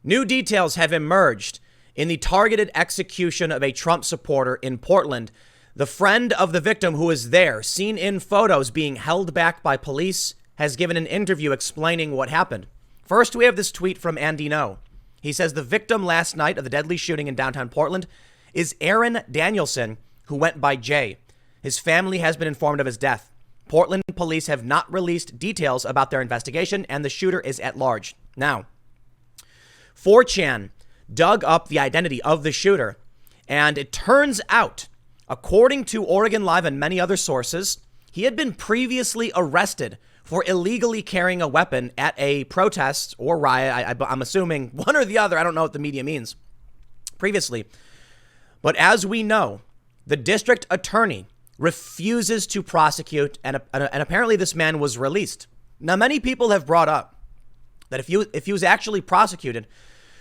New details have emerged in the targeted execution of a Trump supporter in Portland. The friend of the victim who was there, seen in photos being held back by police, has given an interview explaining what happened. First, we have this tweet from Andy No. He says the victim last night of the deadly shooting in downtown Portland is Aaron Danielson, who went by Jay. His family has been informed of his death. Portland police have not released details about their investigation, and the shooter is at large. Now, 4chan dug up the identity of the shooter, and it turns out, according to Oregon Live and many other sources, he had been previously arrested for illegally carrying a weapon at a protest or riot. I'm assuming one or the other. I don't know what the media means previously. But as we know, the district attorney refuses to prosecute, and apparently this man was released. Now, many people have brought up that if he was actually prosecuted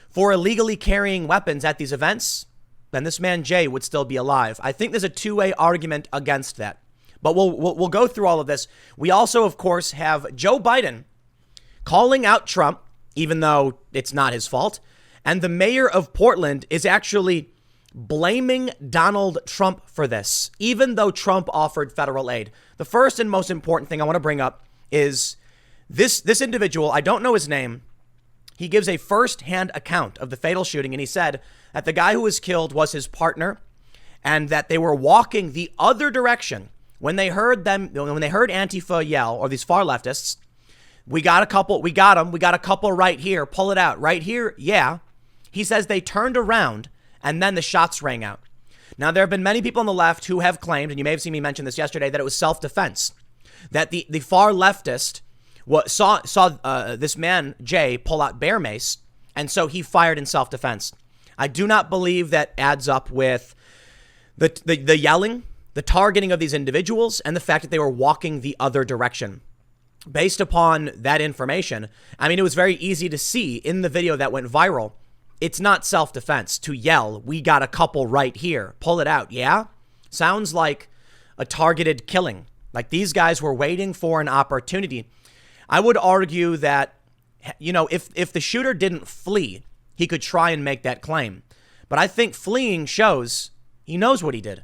for illegally carrying weapons at these events, then this man Jay would still be alive. I think there's a two-way argument against that. But we'll go through all of this. We also, of course, have Joe Biden calling out Trump, even though it's not his fault. And the mayor of Portland is actually blaming Donald Trump for this, even though Trump offered federal aid. The first and most important thing I want to bring up is this individual. I don't know his name. He gives a first-hand account of the fatal shooting, and he said that the guy who was killed was his partner and that they were walking the other direction when they heard Antifa yell, or these far leftists. We got a couple right here. Pull it out right here. Yeah. He says they turned around and then the shots rang out. Now, there have been many people on the left who have claimed, and you may have seen me mention this yesterday, that it was self-defense, that the far leftist saw this man, Jay, pull out bear mace, and so he fired in self-defense. I do not believe that adds up with the yelling, the targeting of these individuals, and the fact that they were walking the other direction. Based upon that information, I mean, it was very easy to see in the video that went viral. It's not self-defense to yell, we got a couple right here, pull it out, yeah? Sounds like a targeted killing. Like these guys were waiting for an opportunity. I would argue that, if the shooter didn't flee, he could try and make that claim. But I think fleeing shows he knows what he did.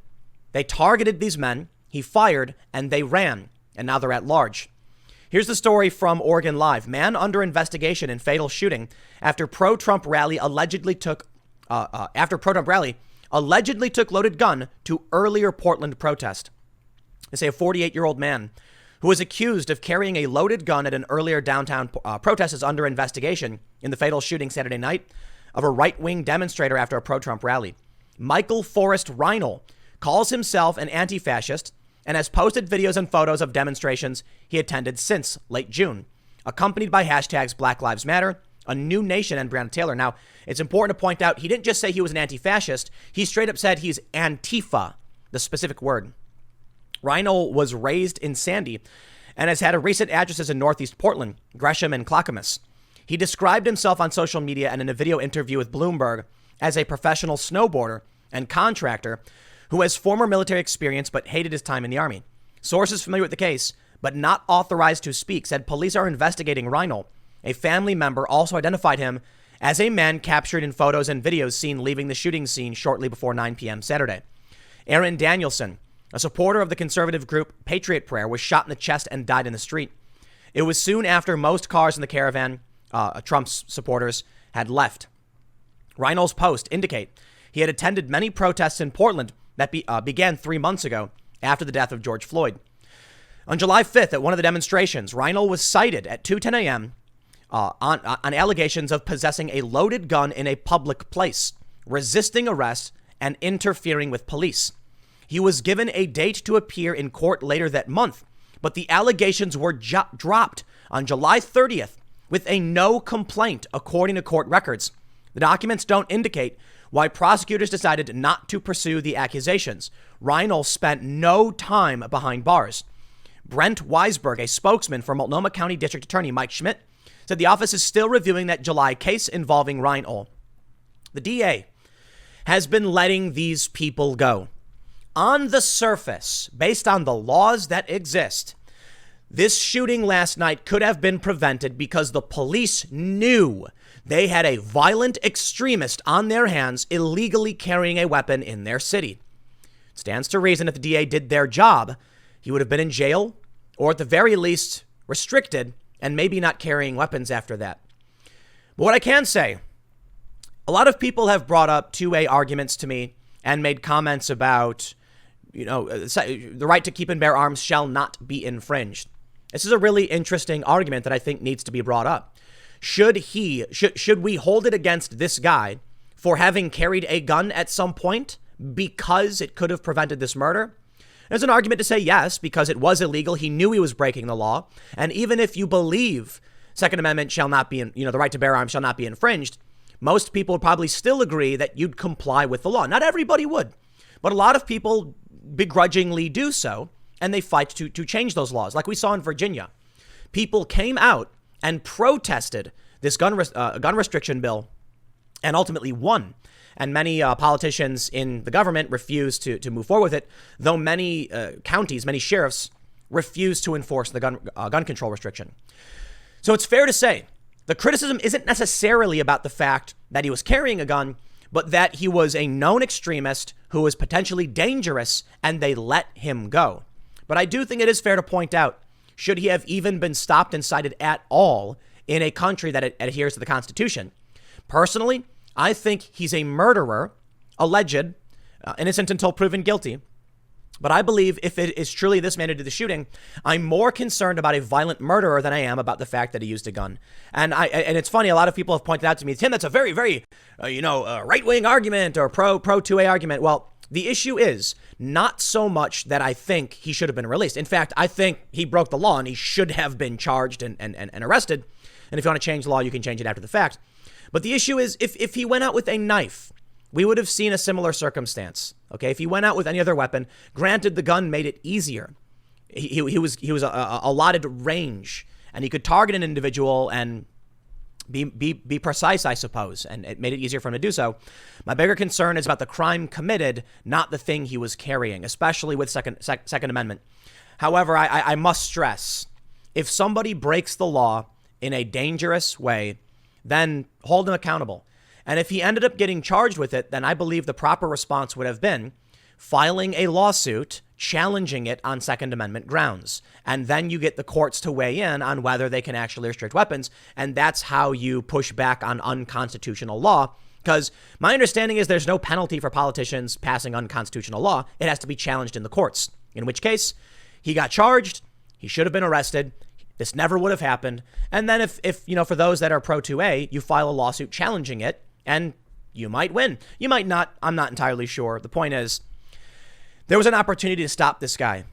They targeted these men, he fired, and they ran, and now they're at large. Here's the story from Oregon Live. Man under investigation in fatal shooting after pro-Trump rally allegedly took loaded gun to earlier Portland protest. They say a 48-year-old man who was accused of carrying a loaded gun at an earlier downtown protest is under investigation in the fatal shooting Saturday night of a right-wing demonstrator after a pro-Trump rally. Michael Forrest Reinl calls himself an anti-fascist and has posted videos and photos of demonstrations he attended since late June, accompanied by hashtags Black Lives Matter, A New Nation, and Breonna Taylor. Now, it's important to point out he didn't just say he was an anti-fascist. He straight up said he's Antifa, the specific word. Reinl was raised in Sandy and has had recent addresses in Northeast Portland, Gresham, and Clackamas. He described himself on social media and in a video interview with Bloomberg as a professional snowboarder and contractor who has former military experience but hated his time in the Army. Sources familiar with the case, but not authorized to speak, said police are investigating Reinl. A family member also identified him as a man captured in photos and videos seen leaving the shooting scene shortly before 9 p.m. Saturday. Aaron Danielson, a supporter of the conservative group Patriot Prayer, was shot in the chest and died in the street. It was soon after most cars in the caravan, Trump's supporters, had left. Reinl's posts indicate he had attended many protests in Portland that began 3 months ago after the death of George Floyd. On July 5th, at one of the demonstrations, Reinl was cited at 2:10 a.m. On allegations of possessing a loaded gun in a public place, resisting arrest, and interfering with police. He was given a date to appear in court later that month, but the allegations were dropped on July 30th with a no complaint, according to court records. The documents don't indicate why prosecutors decided not to pursue the accusations. Reinl spent no time behind bars. Brent Weisberg, a spokesman for Multnomah County District Attorney Mike Schmidt, said the office is still reviewing that July case involving Reinl. The DA has been letting these people go. On the surface, based on the laws that exist, this shooting last night could have been prevented because the police knew They had a violent extremist on their hands illegally carrying a weapon in their city. It stands to reason if the DA did their job, he would have been in jail or at the very least restricted and maybe not carrying weapons after that. But what I can say, a lot of people have brought up two-way arguments to me and made comments about, the right to keep and bear arms shall not be infringed. This is a really interesting argument that I think needs to be brought up. Should we hold it against this guy for having carried a gun at some point because it could have prevented this murder? There's an argument to say yes, because it was illegal. He knew he was breaking the law. And even if you believe Second Amendment shall not be, the right to bear arms shall not be infringed, most people would probably still agree that you'd comply with the law. Not everybody would, but a lot of people begrudgingly do so, and they fight to change those laws. Like we saw in Virginia, people came out and protested this gun restriction bill and ultimately won. And many politicians in the government refused to move forward with it, though many counties, many sheriffs refused to enforce the gun control restriction. So it's fair to say the criticism isn't necessarily about the fact that he was carrying a gun, but that he was a known extremist who was potentially dangerous and they let him go. But I do think it is fair to point out, should he have even been stopped and cited at all in a country that adheres to the Constitution? Personally, I think he's a murderer, alleged, innocent until proven guilty. But I believe if it is truly this man who did the shooting, I'm more concerned about a violent murderer than I am about the fact that he used a gun. And it's funny, a lot of people have pointed out to me, Tim, that's a very, very, right-wing argument or pro 2A argument. Well, the issue is not so much that I think he should have been released. In fact, I think he broke the law and he should have been charged and arrested. And if you want to change the law, you can change it after the fact. But the issue is if he went out with a knife, we would have seen a similar circumstance. Okay, if he went out with any other weapon, granted the gun made it easier. He was allotted range, and he could target an individual and be precise, I suppose, and it made it easier for him to do so. My bigger concern is about the crime committed, not the thing he was carrying, especially with Second Amendment. However, I must stress, if somebody breaks the law in a dangerous way, then hold him accountable. And if he ended up getting charged with it, then I believe the proper response would have been filing a lawsuit challenging it on Second Amendment grounds. And then you get the courts to weigh in on whether they can actually restrict weapons. And that's how you push back on unconstitutional law. Because my understanding is there's no penalty for politicians passing unconstitutional law. It has to be challenged in the courts, in which case he got charged. He should have been arrested. This never would have happened. And then if for those that are pro 2A, you file a lawsuit challenging it, and you might win. You might not. I'm not entirely sure. The point is, there was an opportunity to stop this guy,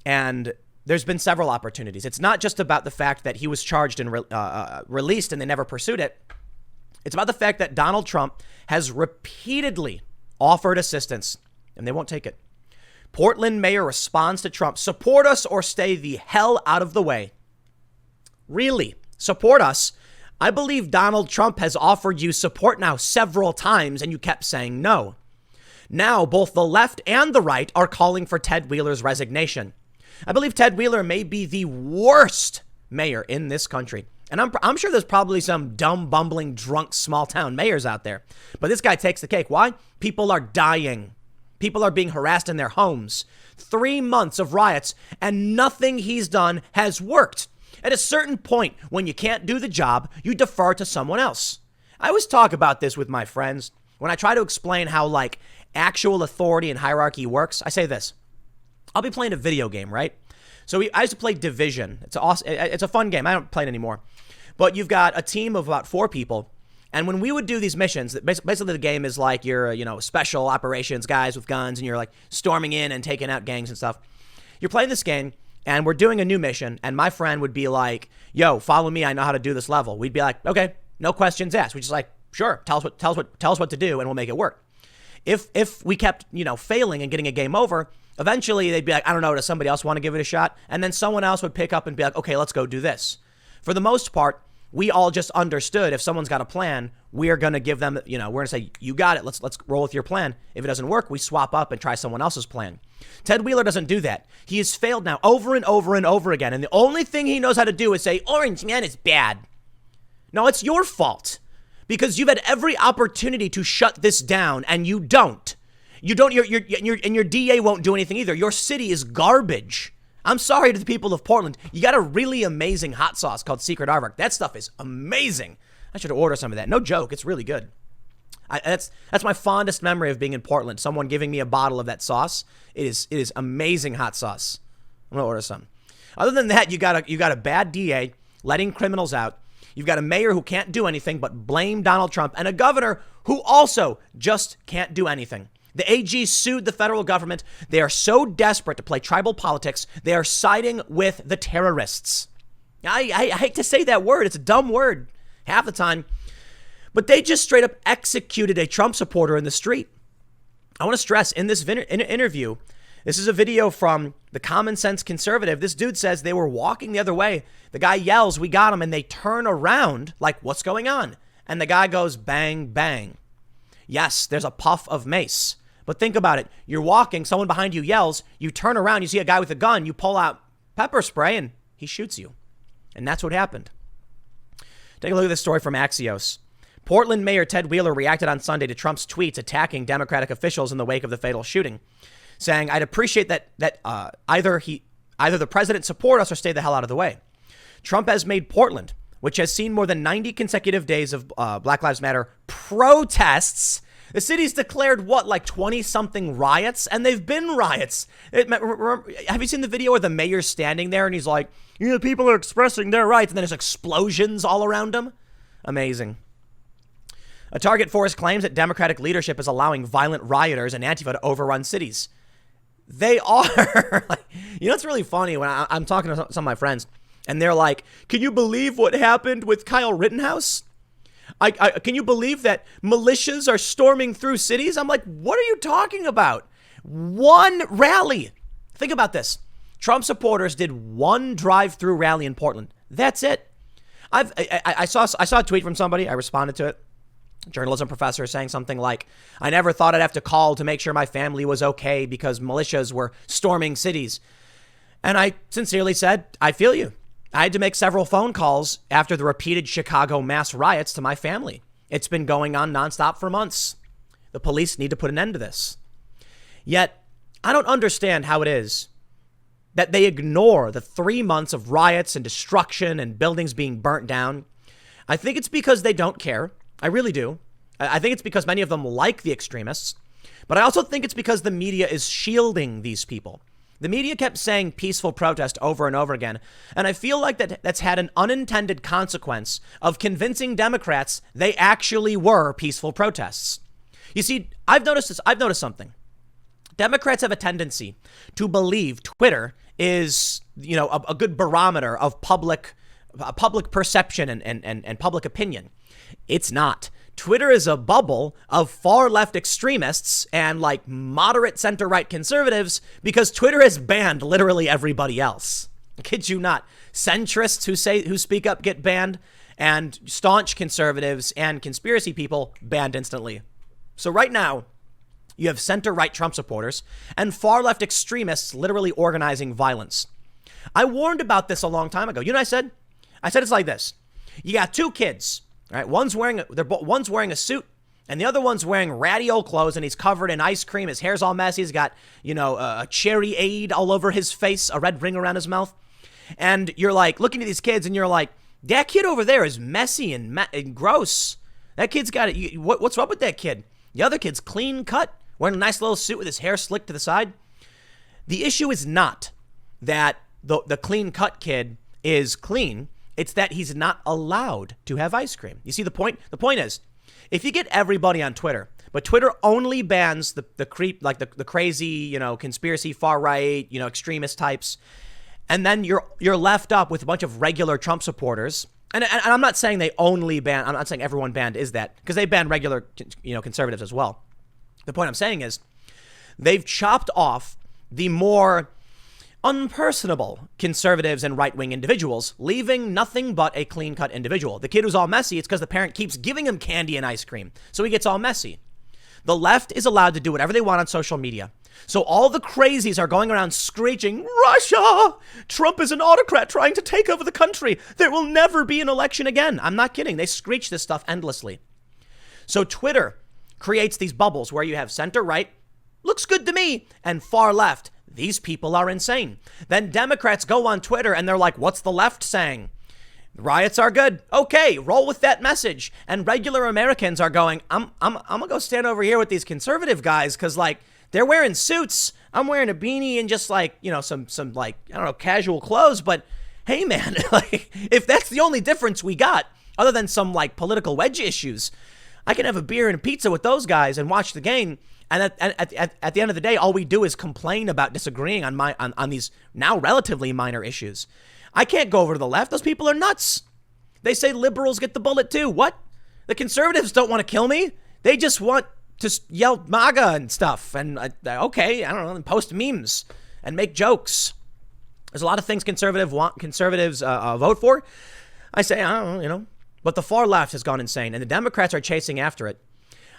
and there's been several opportunities. It's not just about the fact that he was charged and released and they never pursued it. It's about the fact that Donald Trump has repeatedly offered assistance, and they won't take it. Portland mayor responds to Trump, support us or stay the hell out of the way. Really? Support us? I believe Donald Trump has offered you support now several times, and you kept saying no. Now, both the left and the right are calling for Ted Wheeler's resignation. I believe Ted Wheeler may be the worst mayor in this country. And I'm sure there's probably some dumb, bumbling, drunk, small-town mayors out there. But this guy takes the cake. Why? People are dying. People are being harassed in their homes. 3 months of riots, and nothing he's done has worked. At a certain point, when you can't do the job, you defer to someone else. I always talk about this with my friends. When I try to explain how, actual authority and hierarchy works, I say this. I'll be playing a video game, right? So I used to play Division. It's awesome. It's a fun game. I don't play it anymore. But you've got a team of about 4 people. And when we would do these missions, basically the game is like you're, special operations guys with guns, and you're storming in and taking out gangs and stuff. You're playing this game. And we're doing a new mission, and my friend would be like, yo, follow me. I know how to do this level. We'd be like, okay, no questions asked. We're just like, sure, tell us what to do, and we'll make it work. If we kept, failing and getting a game over, eventually they'd be like, I don't know, does somebody else want to give it a shot? And then someone else would pick up and be like, okay, let's go do this. For the most part, we all just understood if someone's got a plan, we're going to give them, we're going to say, you got it. Let's roll with your plan. If it doesn't work, we swap up and try someone else's plan. Ted Wheeler doesn't do that. He has failed now over and over and over again. And the only thing he knows how to do is say, Orange Man is bad. No, it's your fault. because you've had every opportunity to shut this down and you don't. You don't, your DA won't do anything either. Your city is garbage. I'm sorry to the people of Portland. You got a really amazing hot sauce called Secret Aardvark. That stuff is amazing. I should order some of that. No joke. It's really good. That's my fondest memory of being in Portland. Someone giving me a bottle of that sauce. It is amazing hot sauce. I'm going to order some. Other than that, you got a bad DA letting criminals out. You've got a mayor who can't do anything but blame Donald Trump, and a governor who also just can't do anything. The AG sued the federal government. They are so desperate to play tribal politics, they are siding with the terrorists. I hate to say that word. It's a dumb word half the time. But they just straight up executed a Trump supporter in the street. I want to stress in this interview, this is a video from the Common Sense Conservative. This dude says they were walking the other way. The guy yells, "We got him," and they turn around like, "What's going on?" And the guy goes, "Bang, bang." Yes, there's a puff of mace. But think about it. You're walking, someone behind you yells, you turn around, you see a guy with a gun, you pull out pepper spray, and he shoots you. And that's what happened. Take a look at this story from Axios. Portland Mayor Ted Wheeler reacted on Sunday to Trump's tweets attacking Democratic officials in the wake of the fatal shooting, saying, "I'd appreciate that either the president support us or stay the hell out of the way." Trump has made Portland, which has seen more than 90 consecutive days of Black Lives Matter protests. The city's declared like 20-something riots, and they've been riots. Have you seen the video where the mayor's standing there and he's like, people are expressing their rights, and then there's explosions all around him? Amazing. A Target Force claims that Democratic leadership is allowing violent rioters and Antifa to overrun cities. They are. It's really funny when I'm talking to some of my friends, and they're like, "Can you believe what happened with Kyle Rittenhouse? Can you believe that militias are storming through cities?" I'm like, what are you talking about? One rally. Think about this. Trump supporters did one drive-through rally in Portland. That's it. I saw a tweet from somebody. I responded to it. Journalism professor saying something like, "I never thought I'd have to call to make sure my family was okay because militias were storming cities." And I sincerely said, I feel you. I had to make several phone calls after the repeated Chicago mass riots to my family. It's been going on nonstop for months. The police need to put an end to this. Yet, I don't understand how it is that they ignore the 3 months of riots and destruction and buildings being burnt down. I think it's because they don't care. I really do. I think it's because many of them like the extremists. But I also think it's because the media is shielding these people. The media kept saying peaceful protest over and over again. And I feel like that's had an unintended consequence of convincing Democrats they actually were peaceful protests. You see, I've noticed this. I've noticed something. Democrats have a tendency to believe Twitter is, a good barometer of public perception and public opinion. It's not. Twitter is a bubble of far left extremists and moderate center right conservatives because Twitter has banned literally everybody else. I kid you not. Centrists who speak up get banned, and staunch conservatives and conspiracy people banned instantly. So right now, you have center right Trump supporters and far left extremists literally organizing violence. I warned about this a long time ago. You know what I said? I said it's like this. You got two kids. Right, one's wearing a suit, and the other one's wearing ratty old clothes, and he's covered in ice cream. His hair's all messy. He's got, a cherry aid all over his face, a red ring around his mouth. And you're looking at these kids, and you're like, that kid over there is messy and gross. That kid's got it. What's up with that kid? The other kid's clean cut, wearing a nice little suit with his hair slicked to the side. The issue is not that the clean cut kid is clean. It's that he's not allowed to have ice cream. You see the point? The point is, if you get everybody on Twitter, but Twitter only bans the creep, the crazy, conspiracy, far right, extremist types, and then you're left up with a bunch of regular Trump supporters. And I'm not saying they only ban. I'm not saying everyone banned is that, because they ban regular, conservatives as well. The point I'm saying is, they've chopped off the more unpersonable conservatives and right-wing individuals, leaving nothing but a clean-cut individual. The kid who's all messy, it's because the parent keeps giving him candy and ice cream, so he gets all messy. The left is allowed to do whatever they want on social media. So all the crazies are going around screeching, "Russia! Trump is an autocrat trying to take over the country. There will never be an election again." I'm not kidding. They screech this stuff endlessly. So Twitter creates these bubbles where you have center right, looks good to me, and far left, these people are insane. Then Democrats go on Twitter and they're like, what's the left saying? Riots are good. Okay, roll with that message. And regular Americans are going, I'm gonna go stand over here with these conservative guys because like they're wearing suits. I'm wearing a beanie and just like, you know, some like, I don't know, casual clothes. But hey, man, like if that's the only difference we got, other than some like political wedge issues, I can have a beer and a pizza with those guys and watch the game. And at the end of the day, all we do is complain about disagreeing on these now relatively minor issues. I can't go over to the left. Those people are nuts. They say liberals get the bullet too. What? The conservatives don't want to kill me. They just want to yell MAGA and stuff. And okay, I don't know, and post memes and make jokes. There's a lot of things conservatives vote for. I say, I don't know, you know. But the far left has gone insane, and the Democrats are chasing after it.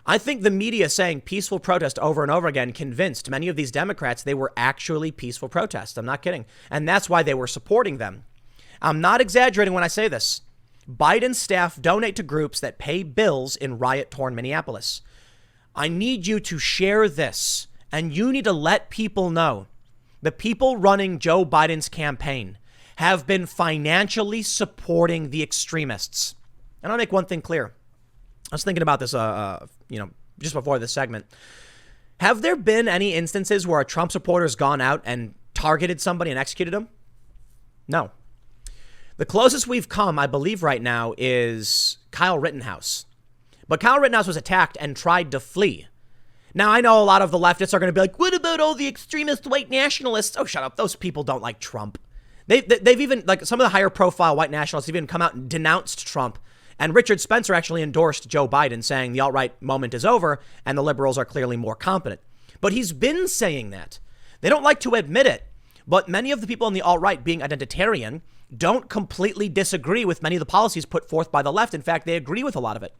I think the media saying peaceful protest over and over again convinced many of these Democrats they were actually peaceful protests. I'm not kidding. And that's why they were supporting them. I'm not exaggerating when I say this. Biden's staff donate to groups that pay bills in riot-torn Minneapolis. I need you to share this, and you need to let people know the people running Joe Biden's campaign have been financially supporting the extremists. And I'll make one thing clear. I was thinking about this, just before this segment. Have there been any instances where a Trump supporter has gone out and targeted somebody and executed them? No. The closest we've come, I believe right now, is Kyle Rittenhouse. But Kyle Rittenhouse was attacked and tried to flee. Now, I know a lot of the leftists are going to be like, what about all the extremist white nationalists? Oh, shut up. Those people don't like Trump. They've even, like some of the higher profile white nationalists have even come out and denounced Trump. And Richard Spencer actually endorsed Joe Biden, saying the alt-right moment is over and the liberals are clearly more competent. But he's been saying that. They don't like to admit it. But many of the people on the alt-right, being identitarian, don't completely disagree with many of the policies put forth by the left. In fact, they agree with a lot of it.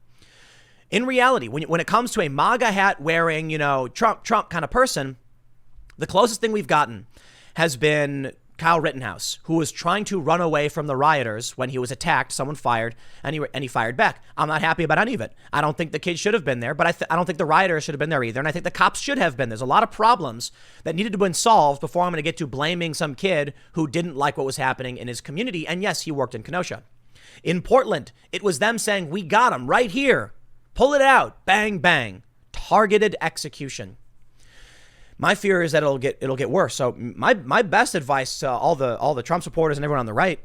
In reality, when it comes to a MAGA hat wearing, Trump kind of person, the closest thing we've gotten has been Kyle Rittenhouse, who was trying to run away from the rioters when he was attacked. Someone fired and he fired back. I'm not happy about any of it. I don't think the kids should have been there, but I don't think the rioters should have been there either. And I think the cops should have been. There's a lot of problems that needed to have been solved before I'm going to get to blaming some kid who didn't like what was happening in his community. And yes, he worked in Kenosha. In Portland, it was them saying, we got him right here. Pull it out. Bang, bang. Targeted execution. My fear is that it'll get worse. So my best advice to all the Trump supporters and everyone on the right,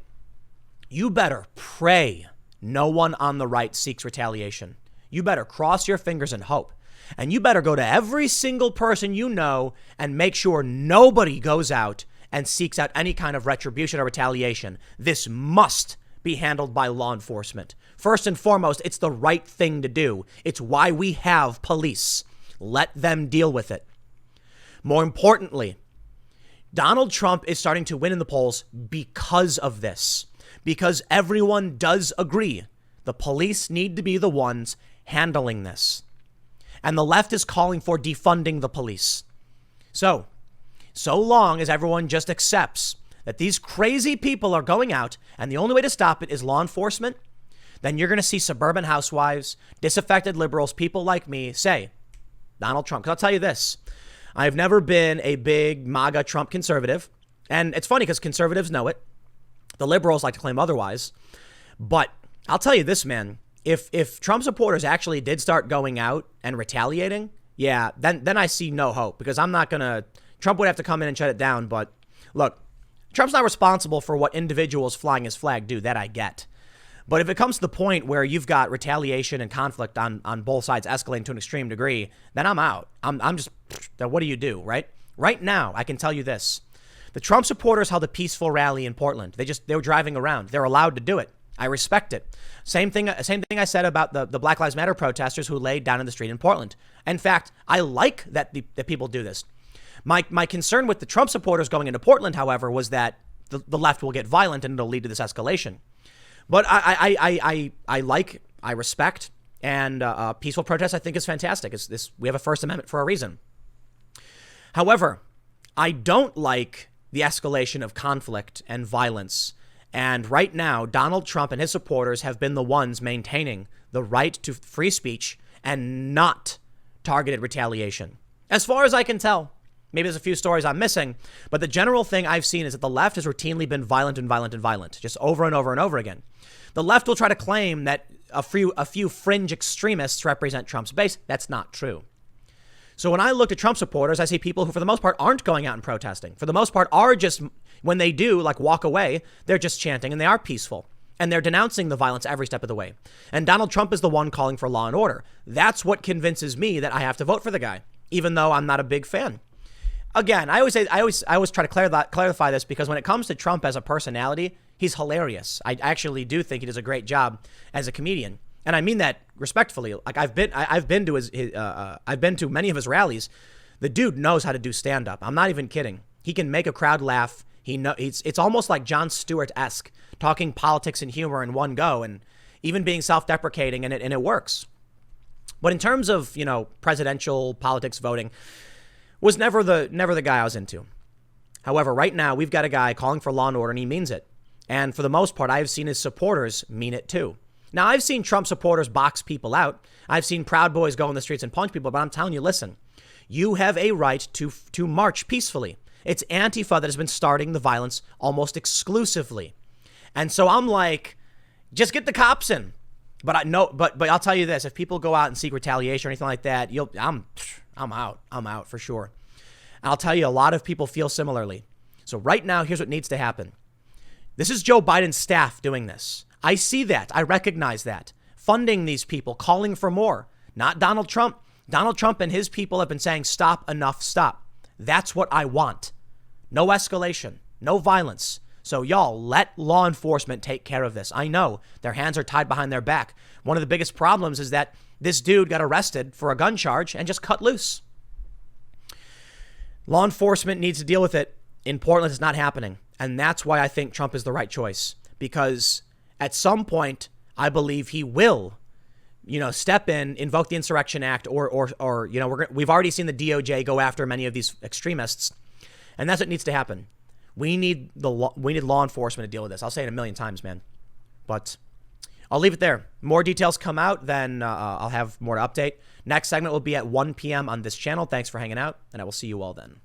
you better pray no one on the right seeks retaliation. You better cross your fingers and hope. And you better go to every single person you know and make sure nobody goes out and seeks out any kind of retribution or retaliation. This must be handled by law enforcement. First and foremost, it's the right thing to do. It's why we have police. Let them deal with it. More importantly, Donald Trump is starting to win in the polls because of this, because everyone does agree the police need to be the ones handling this. And the left is calling for defunding the police. So long as everyone just accepts that these crazy people are going out and the only way to stop it is law enforcement, then you're going to see suburban housewives, disaffected liberals, people like me say, Donald Trump. Because I'll tell you this. I've never been a big MAGA Trump conservative. And it's funny because conservatives know it. The liberals like to claim otherwise. But I'll tell you this, man. If Trump supporters actually did start going out and retaliating, yeah, then I see no hope. Because I'm not going to... Trump would have to come in and shut it down. But look, Trump's not responsible for what individuals flying his flag do. That I get. But if it comes to the point where you've got retaliation and conflict on both sides escalating to an extreme degree, then I'm out. I'm just, what do you do, right? Right now, I can tell you this. The Trump supporters held a peaceful rally in Portland. They were driving around. They're allowed to do it. I respect it. Same thing I said about the Black Lives Matter protesters who laid down in the street in Portland. In fact, I like that people do this. My concern with the Trump supporters going into Portland, however, was that the left will get violent and it'll lead to this escalation. But I respect, and peaceful protest I think is fantastic. We have a First Amendment for a reason. However, I don't like the escalation of conflict and violence. And right now, Donald Trump and his supporters have been the ones maintaining the right to free speech and not targeted retaliation. As far as I can tell, maybe there's a few stories I'm missing, but the general thing I've seen is that the left has routinely been violent and violent and violent, just over and over and over again. The left will try to claim that a few fringe extremists represent Trump's base. That's not true. So when I look at Trump supporters, I see people who, for the most part, aren't going out and protesting. For the most part, are just, when they do, like walk away, they're just chanting and they are peaceful. And they're denouncing the violence every step of the way. And Donald Trump is the one calling for law and order. That's what convinces me that I have to vote for the guy, even though I'm not a big fan. Again, I always try to clarify this because when it comes to Trump as a personality, he's hilarious. I actually do think he does a great job as a comedian. And I mean that respectfully. Like I've been to many of his rallies. The dude knows how to do stand up. I'm not even kidding. He can make a crowd laugh. It's almost like Jon Stewart-esque, talking politics and humor in one go, and even being self-deprecating, and it works. But in terms of, presidential politics voting, was never the guy I was into. However, right now we've got a guy calling for law and order, and he means it. And for the most part, I've seen his supporters mean it too. Now, I've seen Trump supporters box people out. I've seen Proud Boys go in the streets and punch people, but I'm telling you, listen, you have a right to march peacefully. It's Antifa that has been starting the violence almost exclusively. And so I'm like, just get the cops in. But I'll tell you this, if people go out and seek retaliation or anything like that, I'm out. I'm out for sure. And I'll tell you, a lot of people feel similarly. So right now, here's what needs to happen. This is Joe Biden's staff doing this. I see that. I recognize that. Funding these people, calling for more. Not Donald Trump. Donald Trump and his people have been saying, stop, enough, stop. That's what I want. No escalation. No violence. So y'all, let law enforcement take care of this. I know their hands are tied behind their back. One of the biggest problems is that this dude got arrested for a gun charge and just cut loose. Law enforcement needs to deal with it. In Portland, it's not happening. And that's why I think Trump is the right choice. Because at some point, I believe he will, step in, invoke the Insurrection Act, or we've already seen the DOJ go after many of these extremists. And that's what needs to happen. We need law enforcement to deal with this. I'll say it a million times, man. But I'll leave it there. More details come out, then I'll have more to update. Next segment will be at 1 p.m. on this channel. Thanks for hanging out, and I will see you all then.